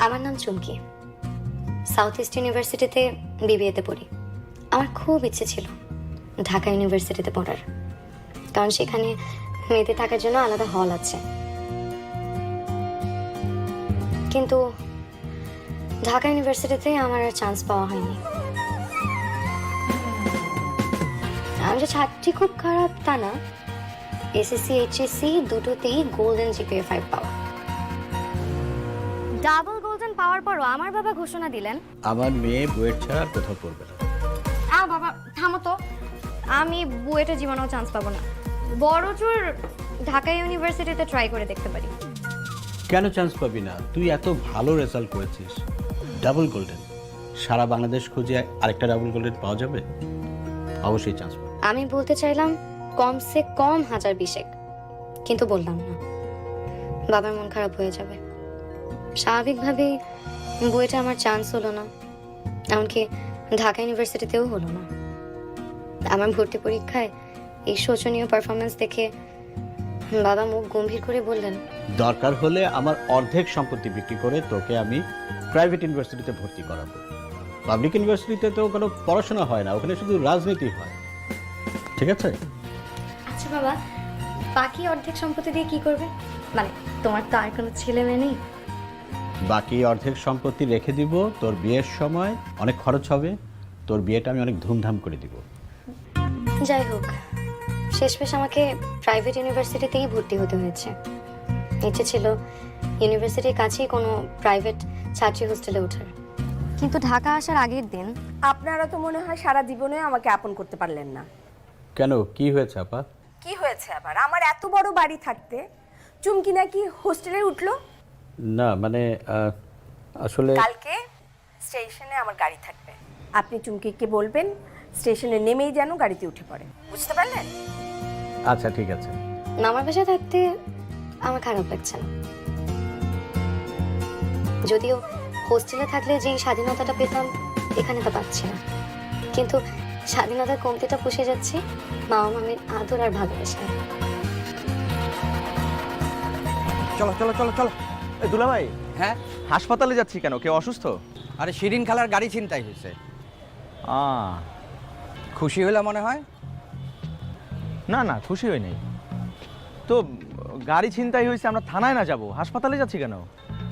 আমার নাম চুমকি। South east ইউনিভার্সিটিতে বিবিএতে পড়ি। আমার খুব ইচ্ছে ছিল ঢাকা ইউনিভার্সিটিতে পড়ার, কারণ সেখানে মেয়েদের থাকার জন্য আলাদা হল আছে। কিন্তু ঢাকা ইউনিভার্সিটিতে আমার আর চান্স পাওয়া হয়নি। আমি যে ছাত্রী খুব খারাপ তা না, এসএসসি এইচএসসি দুটোতেই গোল্ডেন জিপিএ 5 পাওয়া। ডাবল গোল্ডেন পাওয়ার পরও আমার বাবা ঘোষণা দিলেন আমার মেয়ে বুয়েট ছাড়া আর কোথাও পড়বে না। বাবা থামো তো, আমি বুয়েটে জীবনেও চান্স পাবো না। বড়জোর ঢাকা ইউনিভার্সিটিতে ট্রাই করে দেখতে পারি। কেন চান্স পাবি না? তুই এত ভালো রেজাল্ট করেছিস, ডাবল গোল্ডেন। সারা বাংলাদেশ খুঁজে আরেকটা ডাবল গোল্ডেন পাওয়া যাবে? অবশ্যই চান্স পাবি। আমি বলতে চাইলাম কমসে কম 1020, কিন্তু বললাম না, বাবার মন খারাপ হয়ে যাবে। স্বাভাবিকভাবেই বুয়েটে আমার চান্স হলো না, এমনকি ঢাকা ইউনিভার্সিটিতেও হলো না। আমার ভর্তি পরীক্ষায় এই শোচনীয় পারফরমেন্স দেখে বাবা মুখ গম্ভীর করে বললেন, দরকার হলে আমার অর্ধেক সম্পত্তি বিক্রি করে তোকে আমি প্রাইভেট ইউনিভার্সিটিতে ভর্তি করাবো। পাবলিক ইউনিভার্সিটিতে তো কোনো পড়াশোনা হয় না, ওখানে শুধু রাজনীতি হয়। ঠিক আছে? আচ্ছা বাবা, বাকি অর্ধেক সম্পত্তি দিয়ে কি করবে? মানে তোমার তো আর কোনো ছেলে মেয়ে নেই। বাকি অর্ধেক সম্পত্তি রেখে দিব, তোর বিয়ের সময় অনেক খরচ হবে, তোর বিয়েটা আমি অনেক ধুমধাম করে দিব। যাই হোক, শেষমেশ আমাকে প্রাইভেট ইউনিভার্সিটিতেই ভর্তি হতে হয়েছে। ইচ্ছে ছিল ইউনিভার্সিটির কাছেই কোনো প্রাইভেট ছাত্রী হোস্টেলে ওঠার, কিন্তু ঢাকা আসার আগের দিন আপনারা তো মনে হয় সারা জীবনে আমাকে আপন করতে পারলেন না। কেন, কি হয়েছে আপা? কি হয়েছে আবার? আমার এত বড় বাড়ি থাকতে চুমকি নাকি হোস্টেলে উঠলো? না মানে আসলে কালকে স্টেশনে আমার গাড়ি থাকবে, আপনি চুমকিকে বলবেন স্টেশনে নেমেই যেন গাড়িতে উঠে পড়ে। বুঝতে পারলেন? আচ্ছা ঠিক আছে। মামার বাসায় থাকতে আমার খারাপ লাগছে না, যদিও হোস্টেলে থাকলে যেই স্বাধীনতাটা পেতাম এখানে তা পাচ্ছি না। কিন্তু স্বাধীনতার কমতিটা পুষে যাচ্ছে মামা মামির আদর আর ভালোবাসা। চলো চলো চলো চলো। দুলাভাই, হ্যাঁ, হাসপাতালে যাচ্ছি কেন? কেউ অসুস্থ? আরে শিরিন খালার গাড়ি ছিনতাই হয়েছে। খুশি হলে মনে হয়? না না, খুশি হই নাই তো। গাড়ি ছিনতাই হয়েছে, আমরা থানায় না যাব, হাসপাতালে যাচ্ছি কেন?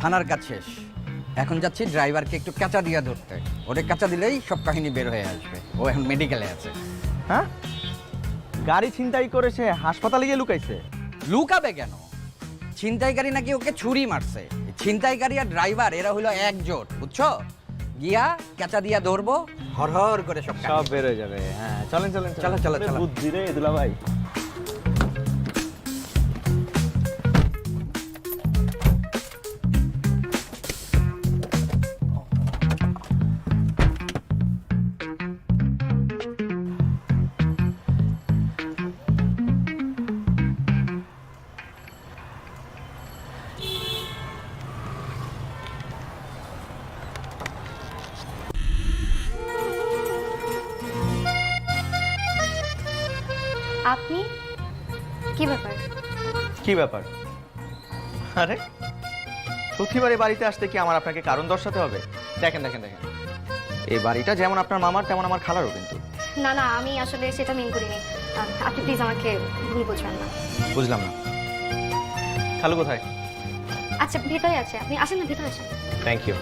থানার কাজ শেষ, এখন যাচ্ছি ড্রাইভারকে একটু কাঁচা দিয়ে ধরতে। ওরে কাঁচা দিলেই সব কাহিনী বের হয়ে আসবে। ও এখন মেডিকেলে আছে। হ্যাঁ, গাড়ি ছিনতাই করে সে হাসপাতালে গিয়ে লুকাইছে? লুকাবে কেন? ছিনতাইকারী নাকি ওকে ছুরি মারছে। ছিনতাইকারী আর ড্রাইভার এরা হলো একজোট, বুঝছো? গিয়া কাঁচা দিয়া ধরবো, হর হর করে সব সব বের হয়ে যাবে। হ্যাঁ চলেন চলেন চলো, চলো, চলো। বুদ্ধি রে দুলাভাই। আপনি কি ব্যাপার? কি ব্যাপার? আরে প্রতিবার এই বাড়িতে আসতে কি আমার আপনাকে কারণ দর্শাতে হবে? দেখেন দেখেন দেখেন, এই বাড়িটা যেমন আপনার মামার তেমন আমার খালারও কিন্তু। না না, আমি আসলে সেটা মিন করিনি। আপনি প্লিজ আমাকে ভুল বুঝবেন না। বুঝলাম না। খালু কোথায়? আচ্ছা, ভেতরে আছে, আপনি আসেন না, ভেতরে আসেন। Thank you.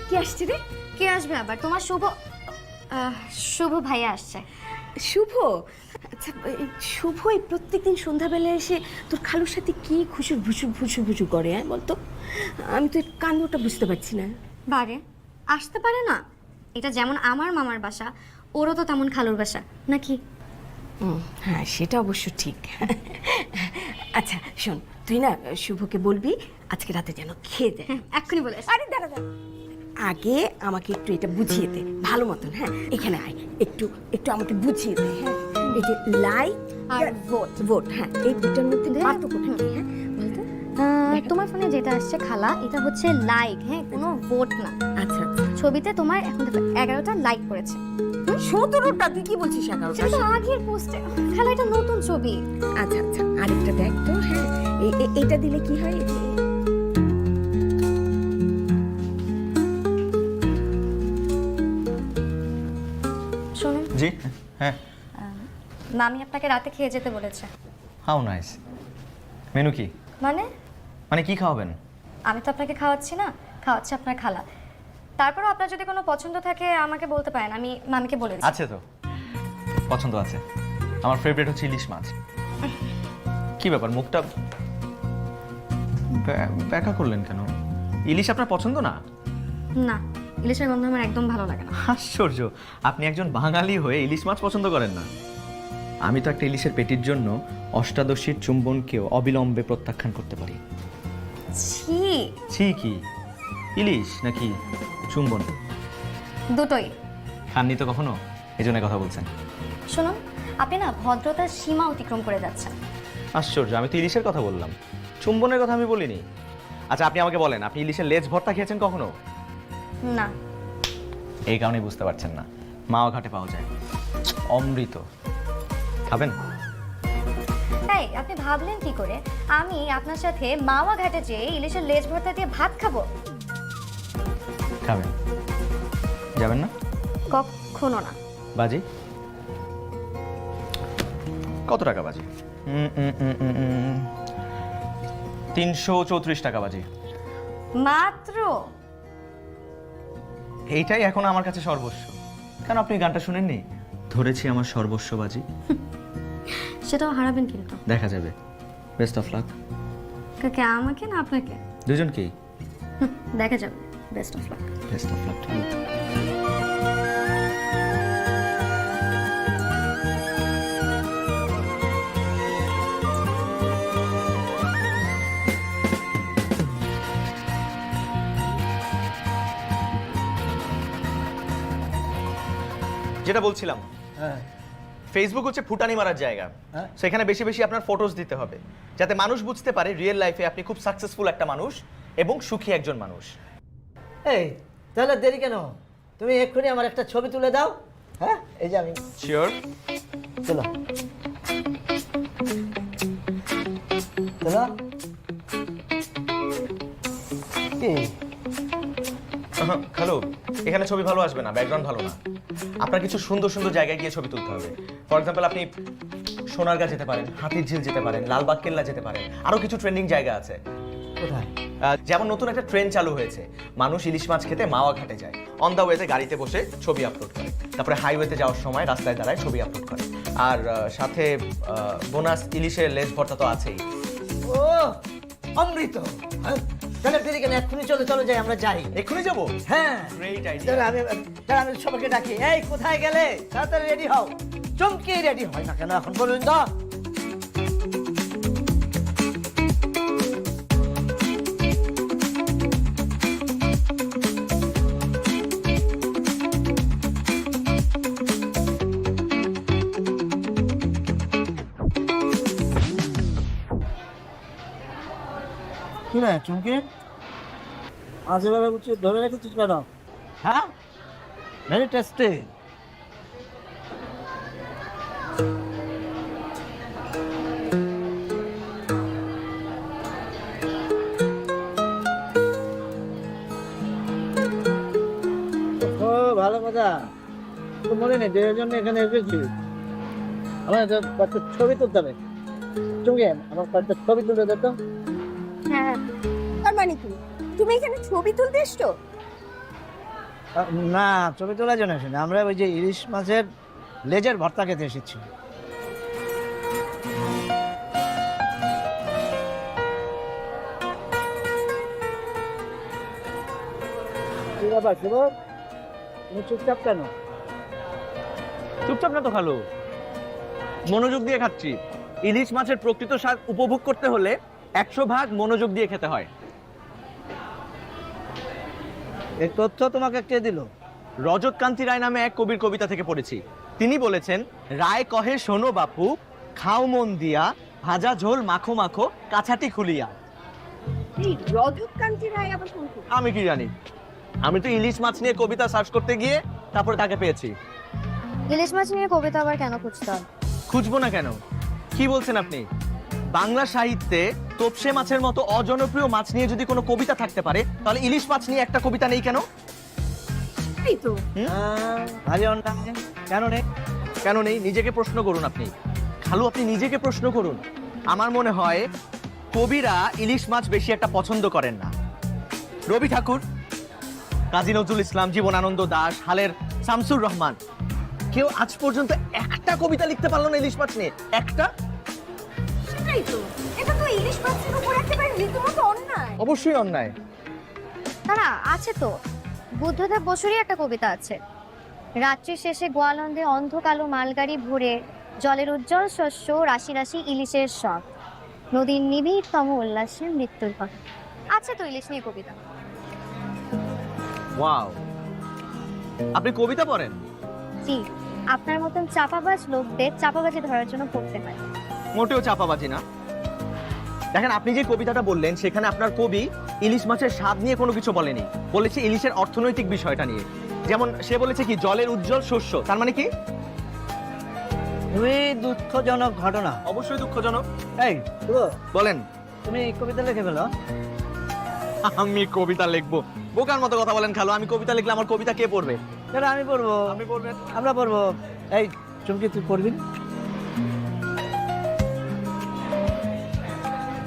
কি আসছে রে? কে আসবে আবার? তোমার শুভ ভাইয়া আসছে। শুভ? আচ্ছা, এই শুভ এই প্রত্যেকদিন সন্ধ্যাবেলায় এসে তোর খালুর সাথে কি খুশুর ভুসুর ভুসুর ভুসু করে? হ্যাঁ বলতো, আমি তো এর কাণ্ডটা বুঝতে পারছি না। বারে আসতে পারে না? এটা যেমন আমার মামার বাসা, ওরও তো তেমন খালুর বাসা নাকি? হ্যাঁ, সেটা অবশ্য ঠিক। আচ্ছা শোন, তুই না শুভকে বলবি আজকে রাতে যেন খেয়ে দেয়। এক্ষুনি বলে আসি। আরে দাঁড়া দাঁড়া, আগে আমাকে একটু এটা বুঝিয়ে দে ভালো মতন। হ্যাঁ, এখানে আয়, একটু একটু আমাকে বুঝিয়ে দে। হ্যাঁ, এই যে লাইক আর ভোট, ভোট, হ্যাঁ এই দুটার মধ্যে পার্থক্যটা কি? হ্যাঁ বলতো। তোমার ফোনে যেটা আসছে খালা, এটা হচ্ছে লাইক, হ্যাঁ কোনো ভোট না। আচ্ছা আচ্ছা, ছবিতে তোমার এখন দেখো 11টা লাইক করেছে। 17টা, তুই কি বলছিস 11টা? সেটা তো আগের পোস্টে। খালা এটা নতুন ছবি। আচ্ছা আচ্ছা, আরেকটা দেখ তো। হ্যাঁ, এইটা দিলে কি হয়? শুনুন, জি হ্যাঁ, মামি আপনাকে রাতে খেয়ে যেতে বলেছে। How nice. মেনু কি? মানে মানে কি খাওয়াবেন? আমি তো আপনাকে খাওয়াচ্ছি না, খাওয়াচ্ছে আপনার খালা। তারপরও আপনার যদি কোনো পছন্দ থাকে আমাকে বলতে পারেন, আমি মামিকে বলে দিচ্ছি। আছে তো, পছন্দ আছে। আমার ফেভারিট হচ্ছে ইলিশ মাছ। কি ব্যাপার, মুখটা ব্যাখ্যা করলেন কেন? ইলিশ আপনার পছন্দ না? না, ইলিশের গন্ধ আমার একদম ভালো লাগে না। আশ্চর্য, আপনি একজন বাঙালি হয়ে ইলিশ মাছ পছন্দ করেন না? আমি তো একটা ইলিশের পেটির জন্য অষ্টাদশীর চুম্বনকেও অবিলম্বে প্রত্যাখ্যান করতে পারি। ছি, ছি কি? ইলিশ নাকি চুম্বন? দুটোই। খাননি তো কখনো, এই জন্য কথা বলছেন। শুনুন, আপনি না ভদ্রতার সীমা অতিক্রম করে যাচ্ছেন। আশ্চর্য, আমি তো ইলিশের কথা বললাম, চুম্বনের কথা আমি বলিনি। আচ্ছা আপনি আমাকে বলেন, আপনি ইলিশের লেজ ভর্তা খেয়েছেন কখনো? না। এই কারণেই বুঝতে পারছেন না, মাওয়া ঘাটে পাওয়া যায় অমৃত। খাবেন? এই, আপনি ভাবলেন কি করে আমি আপনার সাথে মাওয়া ঘাটে যেয়ে ইলিশের লেজ ভর্তা দিয়ে ভাত খাবো? খাবেন? যাবেন না? কখনো না। বাজি কত টাকা বাজি? 334 টাকা বাজি। মাত্র? এইটাই এখন আমার কাছে সর্বস্ব। কেন, আপনি গানটা শুনেননি? ধরেছি আমার সর্বস্ব বাজি। সেটাও হারাবেন কিন্তু। দেখা যাবে। Best of luck. কাকে, আমাকে না আপনাকে? দুজনকেই। দেখা যাবে। Best of luck. Best of luck to you. যেটা বলছিলাম, ফেসবুক হচ্ছে ফুটানি মারার জায়গা। সেখানে বেশি বেশি আপনার ফটোস দিতে হবে, যাতে মানুষ বুঝতে পারে রিয়েল লাইফে আপনি খুব সাকসেসফুল একটা মানুষ এবং সুখী একজন মানুষ। এই তাহলে দেরি কেন? তুমি এক্ষুনি আমার একটা ছবি তুলে দাও। হ্যাঁ, এই যে আমি। শিওর? চলো চলো। কি হ্যালো, এখানে ছবি ভালো আসবে না, ব্যাকগ্রাউন্ড ভালো না। আপনার কিছু সুন্দর সুন্দর জায়গায় গিয়ে ছবি তুলতে হবে। ফর এক্সাম্পল, আপনি সোনারগাঁ যেতে পারেন, হাতির ঝিল যেতে পারেন, লালবাগ কেল্লা যেতে পারেন। আরো কিছু ট্রেন্ডিং জায়গা আছে। কোথায়? যেমন নতুন একটা ট্রেন চালু হয়েছে, মানুষ ইলিশ মাছ খেতে মাওয়া ঘাটে যায়। অন দা ওয়েতে গাড়িতে বসে ছবি আপলোড করে, তারপরে হাইওয়েতে যাওয়ার সময় রাস্তায় দাঁড়ায় ছবি আপলোড করে। আর সাথে বোনাস ইলিশের লেজ ভর্তা তো আছেই। ও অমৃত। হ্যাঁ, তাহলে দেরি কেন? এক্ষুনি চলো চলো যাই, আমরা যাই। এক্ষুনি যাবো? হ্যাঁ, গ্রেট আইডিয়া। আমি সবাইকে ডাকি। এই কোথায় গেলে? তাড়াতাড়ি রেডি হও। চমকে রেডি হয় না কেন এখন বলুন তো? কি রে চমকে? আজ এভাবে বুঝছি ধরে রেখেছিস কেন? হ্যাঁ, ভেরি টেস্টি। ও ভালো কথা, তো মনে নেই যে জন্য এখানে এসেছি। আমার একটা ছবি তুলতে হবে। চুমকে আমার একটা ছবি তুলে দে তো। হ্যাঁ, তার মানে কি তুমি এখানে ছবি তুলতে এসছো? না, ছবি তোলার জন্য আসেনি, আমরা ওই যে ইলিশ মাছের লেজের ভর্তা খেতে এসেছি। কি ব্যাপার শুভ, তুমি চুপচাপ কেন? চুপচাপ না তো খালো, মনোযোগ দিয়ে খাচ্ছি। ইলিশ মাছের প্রকৃত স্বাদ উপভোগ করতে হলে 100% মনোযোগ দিয়ে খেতে হয়। এই তথ্য তোমাকে কে দিল? রজত কান্তি রায় নামে এক কবির কবিতা থেকে পড়েছি। তিনি বলেছেন, রায় কহে শোনো বাপু, খাও মন দিয়া, ভাজা ঝোল মাখো মাখো, কাছাটি খুলিয়া। এই রজত কান্তি রায় আবার কোন কবি? আমি কি জানি, আমি তো ইলিশ মাছ নিয়ে কবিতা সার্চ করতে গিয়ে তারপরে তাকে পেয়েছি। ইলিশ মাছ নিয়ে কবিতা আবার কেন খুঁজতে হবে? খুঁজবো না কেন? কি বলছেন আপনি? বাংলা সাহিত্যে তোপসে মাছের মতো অজনপ্রিয় মাছ নিয়ে যদি কোনো কবিতা থাকতে পারে, তাহলে ইলিশ মাছ নিয়ে একটা কবিতা নেই কেন? এই তো ভারী অন্যায় কেন নেই? কেন নেই? নিজেকে প্রশ্ন করুন আপনি। খালু, আপনি নিজেকে প্রশ্ন করুন। আমার মনে হয় কবিরা ইলিশ মাছ বেশি একটা পছন্দ করেন না। রবি ঠাকুর, কাজী নজরুল ইসলাম, জীবনানন্দ দাশ, হালের শামসুর রহমান, কেউ আজ পর্যন্ত একটা কবিতা লিখতে পারলো না ইলিশ মাছ নিয়ে। একটা? সেটাই তো, এটা তো ইলিশ মাছের উপর একেবারে রীতিমতো অন্যায়। অবশ্যই অন্যায়। না আছে তো, বুদ্ধদেব বসুরই একটা কবিতা আছে। রাত্রি শেষে গোয়ালন্দে অন্ধকালো মালগাড়ি ভরে, জলের উজ্জ্বল শস্য, রাশি রাশি ইলিশের শখ, নদীর নিবিড়তম উল্লাসে মৃত্যুর কথা। আছে তো ইলিশ নিয়ে কবিতা। ওয়াও, আপনি কবিতা পড়েন? জি, আপনার মতন চাপাবাজ লোকদের চাপাবাজি ধরার জন্য পড়তে হয়। মোটেও চাপাবাজি না। দেখেন, আপনি যে কবিতাটা বললেন সেখানে আপনার কবি ইলিশ মাছের স্বাদ নিয়ে কোনো কিছু বলেনি, বলেছে ইলিশের অর্থনৈতিক বিষয়টা নিয়ে। যেমন সে বলেছে কি জলের উজ্জ্বল শস্য, তার মানে কি? খুবই দুঃখজনক ঘটনা। অবশ্যই দুঃখজনক। এই শুভ, বলেন। তুমি কবিতা লিখে ফেলো। আমি কবিতা লিখবো? বোকার মতো কথা বলেন খালু। আমি কবিতা লিখলে আমার কবিতা কে পড়বে? সেটা আমি পড়বো। আপনি পড়বেন? আমরা পড়বো। এই চুমকি, তুই পড়বি?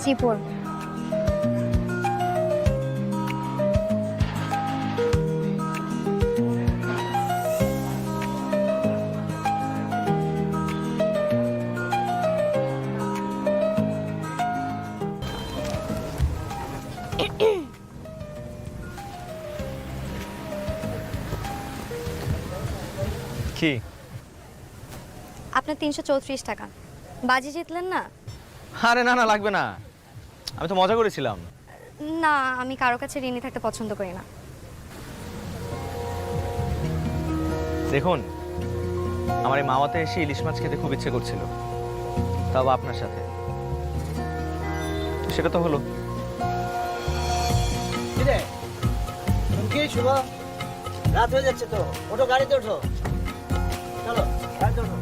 জি পড়ব। কি? আপনার 334 টাকা। বাজি জিতলেন না? আরে না না, লাগবে না, আমি তো মজা করেছিলাম। না, আমি কারো কাছে ঋণী থাকতে পছন্দ করি না। দেখুন, আমার এই মাওয়াতে এসে ইলিশ মাছ খেতে খুব ইচ্ছে করছিল, তাও আপনার সাথে। সেটা তো হলো। কি রে চুমকি, শুভ, রাত হয়ে যাচ্ছে তো, ওঠো, গাড়িতে ওঠো, চলো গাড়িতে ওঠো।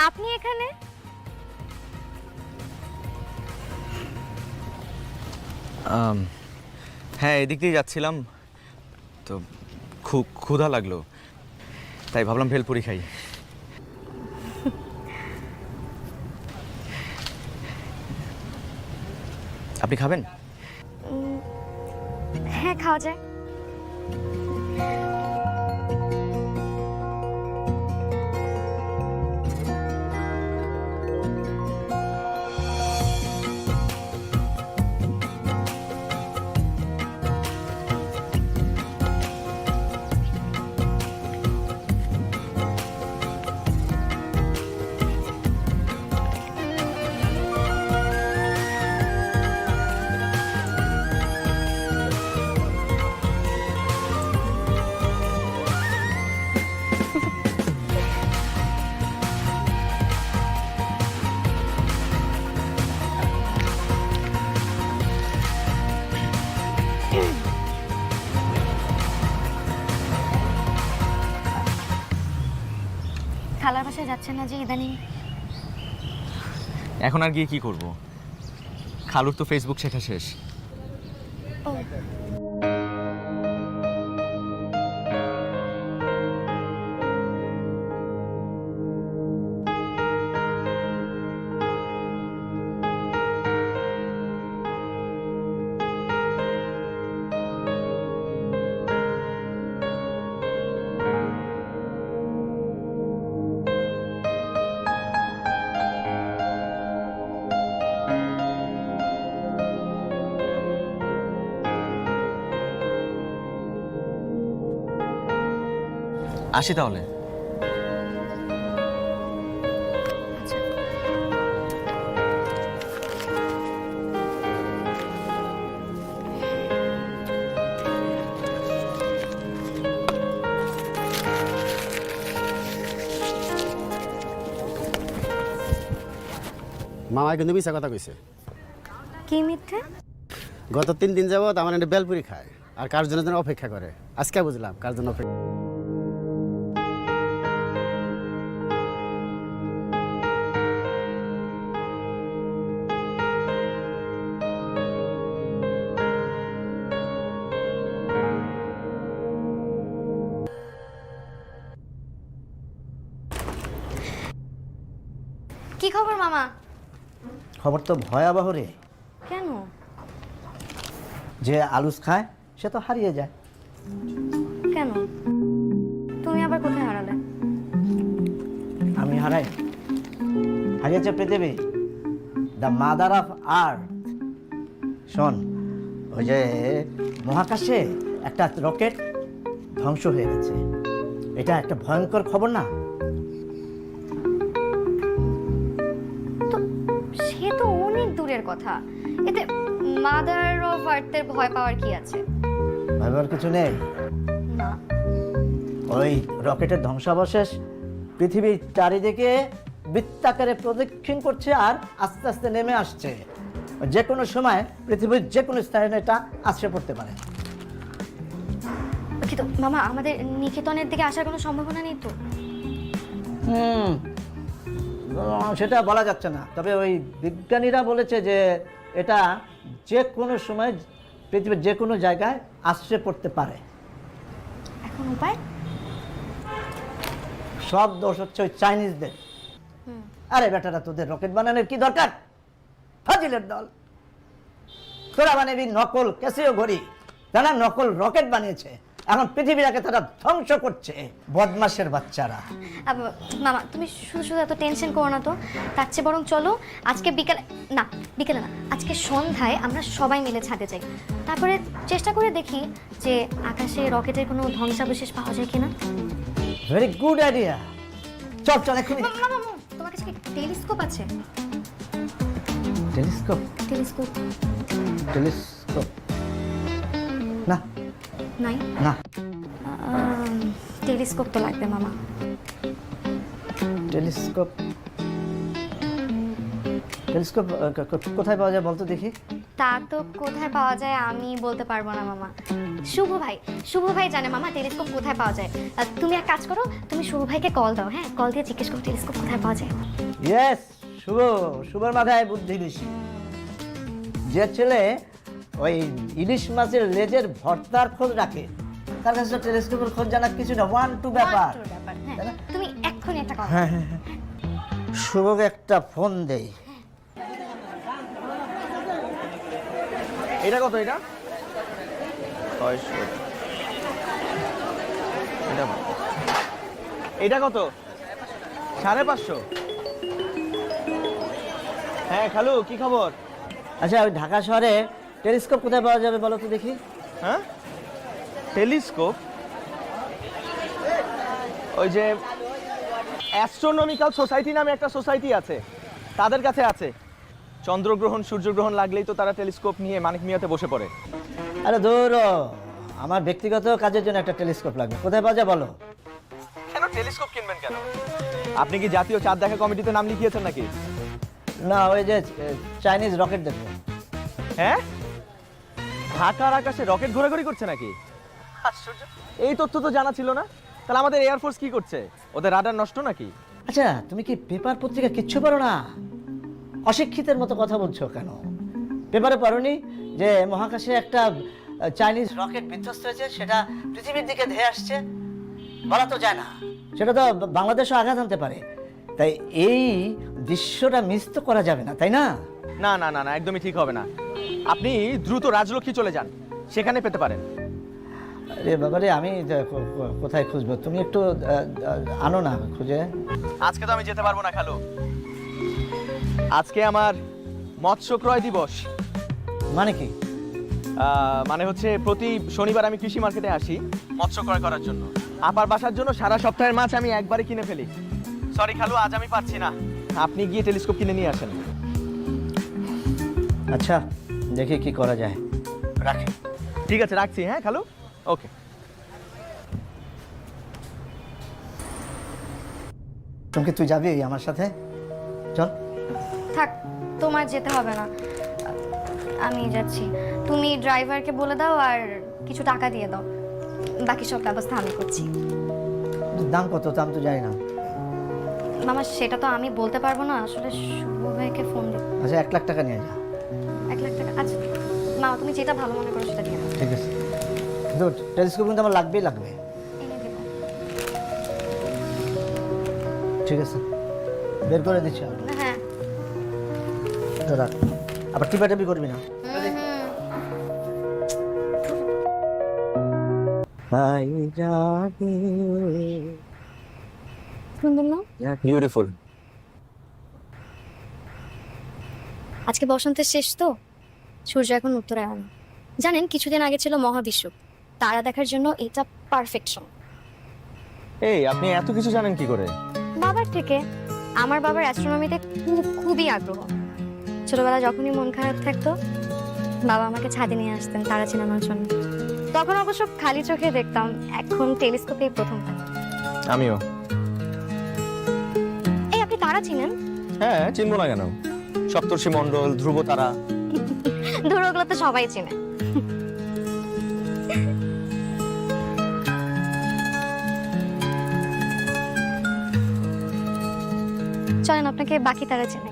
আপনি এখানে? হ্যাঁ, এদিক দিয়ে যাচ্ছিলাম তো, খুব ক্ষুধা লাগলো, তাই ভাবলাম ভেলপুরি খাই। আপনি খাবেন? হ্যাঁ, খাওয়া যায়। খালার বাসায় যাচ্ছেন না যে ইদানিং? এখন আর গিয়ে কি করব? খালুর তো ফেসবুক শেখা শেষ। ও, আসি তাহলে। মামা কিন্তু মিশা কথা কইছে। কি মিথ্যে? গত 3 দিন যাবত আমার একটা বেলপুরি খায় আর কার জন্য যেন অপেক্ষা করে। আজকে বুঝলাম কার জন্য অপেক্ষা। কি খবর মামা? খবর তো ভয়াবহ রে। কেন? যে আলুস খায় সে তো হারিয়ে যায়। কেন? তুমি আবার কোথায় হারালে? আমি হারাই? হারিয়েছে পৃথিবী, দ্য মাদার অফ আর্থ। শোন, ওই যে মহাকাশে একটা রকেট ধ্বংস হয়ে গেছে, এটা একটা ভয়ঙ্কর খবর না? সে তো অনেক দূরের কথা, এতে মাদার অফ আর্থের ভয় পাওয়ার কি আছে? ভাবার কিছু নেই। না। ওই রকেটের ধ্বংসাবশেষ পৃথিবীর চারিদিকে বৃত্তাকারে প্রদক্ষিণ করছে আর আস্তে আস্তে নেমে আসছে। যে কোনো সময় পৃথিবীর যে কোনো স্থানে এটা আছড়ে পড়তে পারে। কিন্তু মামা, আমাদের নিকেতনের দিকে আসার কোনো সম্ভাবনা নেই তো? সেটা বলা যাচ্ছে না, তবে ওই বিজ্ঞানীরা বলেছে যে এটা যে কোনো সময় পৃথিবীর যে কোনো জায়গায় আছড়ে পড়তে পারে। এখন উপায়? সব দোষ হচ্ছে ওই চাইনিজদের। আরে বেটারা, তোদের রকেট বানানোর কি দরকার? ফাজিলের দল। তোরা বানাবি নকল ক্যাসিও ঘড়ি, তারা নকল রকেট বানিয়েছে, এখন পৃথিবীটাকে তারা ধ্বংস করছে। বদমাশের বাচ্চারা। মামা, তুমি শুধু শুধু এত টেনশন করো না তো। তার চেয়ে বরং চলো আজকে বিকেলে না, আজকে সন্ধ্যায় আমরা সবাই মিলে ছাদে যাই, তারপরে চেষ্টা করে দেখি যে আকাশে রকেটের কোনো ধ্বংসাবশেষ পাওয়া যায় কিনা। Very good idea. চল চল এক্ষুনি। মামা, তোমার কাছে কি টেলিস্কোপ আছে? টেলিস্কোপ? টেলিস্কোপ টেলিস্কোপ না, নাই? না। টেলিস্কোপ তো লাগবে মামা। টেলিস্কোপ? টেলিস্কোপ কোথায় পাওয়া যায় বলতো দেখি? তা তো কোথায় পাওয়া যায় আমি বলতে পারবো না মামা। শুভ ভাই জানে মামা টেলিস্কোপ কোথায় পাওয়া যায়। তুমি এক কাজ করো, তুমি শুভ ভাইকে কল দাও, হ্যাঁ? কল দিয়ে জিজ্ঞেস করো টেলিস্কোপ কোথায় পাওয়া যায়। ইয়েস, শুভর মাথায় বুদ্ধি বেশি। যে ছেলে ওই ইলিশ মাছের লেজের ভর্তার খোঁজ রাখে, তার কাছে টেলিস্কোপের খোঁজ জানা কিছু না, 1-2 ব্যাপার। হ্যাঁ, তুমি এক্ষুনি একটা কল। হ্যাঁ, শুভকে একটা ফোন দেই। এটা কত? এটা 600। এটা কত? 550। হ্যাঁ খালু, কি খবর? আচ্ছা, ওই ঢাকা শহরে টেলিস্কোপ কোথায় পাওয়া যাবে বলো তো দেখি? হ্যাঁ, টেলিস্কোপ ওই যে অ্যাস্ট্রোনমিক্যাল সোসাইটি নামে একটা সোসাইটি আছে, তাদের কাছে আছে। চন্দ্রগ্রহণ সূর্যগ্রহণ লাগলেই তো তারা টেলিস্কোপ নিয়ে মানিক মিয়াতে বসে পড়ে। আরে দূর, আমার ব্যক্তিগত কাজের জন্য একটা টেলিস্কোপ লাগবে, কোথায় পাওয়া যায় বলো? কেন টেলিস্কোপ কিনবেন কেন? আপনি কি জাতীয় চাঁদ দেখা কমিটিতে নাম লিখিয়েছেন নাকি? না, ওই যে চাইনিজ রকেট দেখবো। হ্যাঁ, ঢাকার আকাশে রকেট ঘোরাঘুরি করছে নাকি? আশ্চর্য, এই তথ্য তো জানা ছিল না। তাহলে আমাদের এয়ারফোর্স কি করছে? ওদের রাডার নষ্ট নাকি? আচ্ছা, তুমি কি পেপার পত্রিকা কিচ্ছু পারো না? অশিক্ষিতের মতো কথা বলছো কেন? পেপারে পড়োনি যে মহাকাশে একটা চাইনিজ রকেট বিধ্বস্ত হয়েছে, সেটা পৃথিবীর দিকে ধেয়ে আসছে? বলা তো যায় না, সেটা তো বাংলাদেশও আঘাত আনতে পারে। তাই এই দৃশ্যটা মিস তো করা যাবে না, তাই না? না না না না, একদমই ঠিক হবে না। আপনি দ্রুত রাজলক্ষ্মী চলে যান, সেখানে পেতে পারেন। আরে বাবারে, আমি কোথায় খুঁজবো? তুমি একটু আনো না খুঁজে। আজকে তো আমি যেতে পারবো না খালু, আজকে আমার মৎস্য ক্রয় দিবস। মানে কি? মানে হচ্ছে প্রতি শনিবার আমি কৃষি মার্কেটে আসি মৎস্য ক্রয় করার জন্য। আপার বাসার জন্য সারা সপ্তাহের মাছ আমি একবারে কিনে ফেলি। সরি খালু, আজ আমি পারছি না, আপনি গিয়ে টেলিস্কোপ কিনে নিয়ে আসেন। আচ্ছা, দেখি কি করা যায়। রাখি। ঠিক আছে, রাখছি। হ্যাঁ খালু, ওকে। তুমি তুই যাবি আমার সাথে? চল। থাক, তোমার যেতে হবে না, আমি যাচ্ছি। তুমি ড্রাইভারকে বলে দাও আর কিছু টাকা দিয়ে দাও, বাকি সব ব্যবস্থা আমি করছি। দাম কত দাম তো জানি না। মামা সেটা তো আমি বলতে পারবো না, আসলে শুভ ভাইকে ফোন দিই। আচ্ছা 1 লাখ টাকা নিয়ে যা। 1 লাখ টাকা? আচ্ছা মামা তুমি যেটা ভালো মনে করো সেটা দিয়ে দাও। ঠিক আছে, কিন্তু টেলিস্কোপ কিন্তু আমার লাগবেই লাগবে। এনে দেবো। ঠিক আছে, বের করে দিচ্ছি আমি। হ্যাঁ। তো রাখ, আবার টিপাটাপি করবি না। সুন্দর না? বিউটিফুল। আজকে বসন্তের শেষ তো, সূর্য এখন উত্তরায়ণ। জানেন কিছুদিন আগে ছিল মহাবিষুব, তারা দেখার জন্য এটা পারফেক্ট সময়। এই আপনি এত কিছু জানেন কি করে? বাবার থেকে। আমার বাবার অ্যাস্ট্রোনমিতে খুবই আগ্রহ। ছোটবেলা যখনই মন খারাপ থাকতো বাবা আমাকে ছাদে নিয়ে আসতেন তারা চেনানোর জন্য। তখন অবশ্য খালি চোখে দেখতাম, এখন টেলিস্কোপে প্রথম পাই। আমিও। এই আপনি তারা চিনেন? হ্যাঁ, চিনবো না কেন? সপ্তর্ষি মণ্ডল, ধ্রুব তারা। ধরো ওগুলো তো সবাই চিনে। চলেন আপনাকে বাকি তারা চেনে।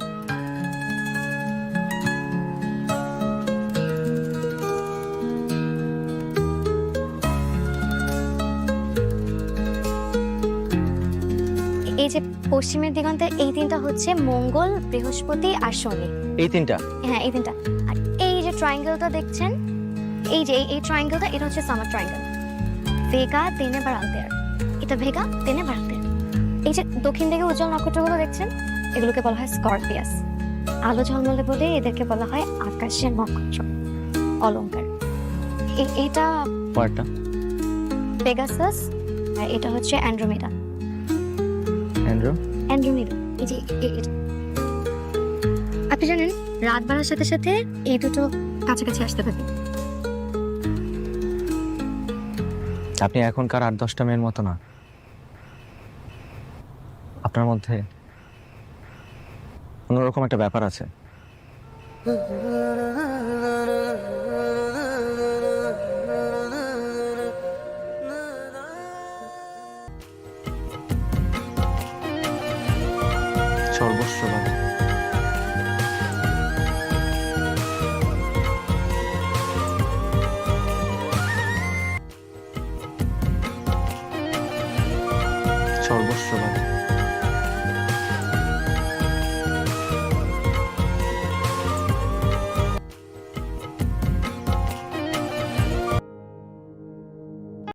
এই যে পশ্চিমের দিগন্তে এই তিনটা হচ্ছে মঙ্গল, বৃহস্পতি আর শনি। এই তিনটা? হ্যাঁ এই তিনটা। আর এই যে ট্রায়াঙ্গেলটা দেখছেন, এই যে এই ট্রায়াঙ্গেলটা, এটা হচ্ছে সামার ট্রায়াঙ্গেল। ভেগা, তেনেবার, আলতেয়ার। এটা ভেগা, তেনেবার, আলতেয়ার। এই যে দক্ষিণ দিকে উজ্জ্বল নক্ষত্রগুলো দেখছেন, এগুলোকে বলা হয় স্করপিয়াস। আলো ঝলমলে বলে এদেরকে বলা হয় আকাশের নক্ষত্র, অলংকার। এইটা পরেরটা? পেগাসাস, আর এটা হচ্ছে অ্যান্ড্রোমেডা। অ্যান্ড্রোমেডা, এই যে এটা। আপনি জানেন রাত বাড়ার সাথে সাথে এই দুটো কাছাকাছি আসতে থাকে। আপনি এখনকার 8-10টা মেয়ের মতো না। আপনার মধ্যে অন্যরকম একটা ব্যাপার আছে। সর্বস্ব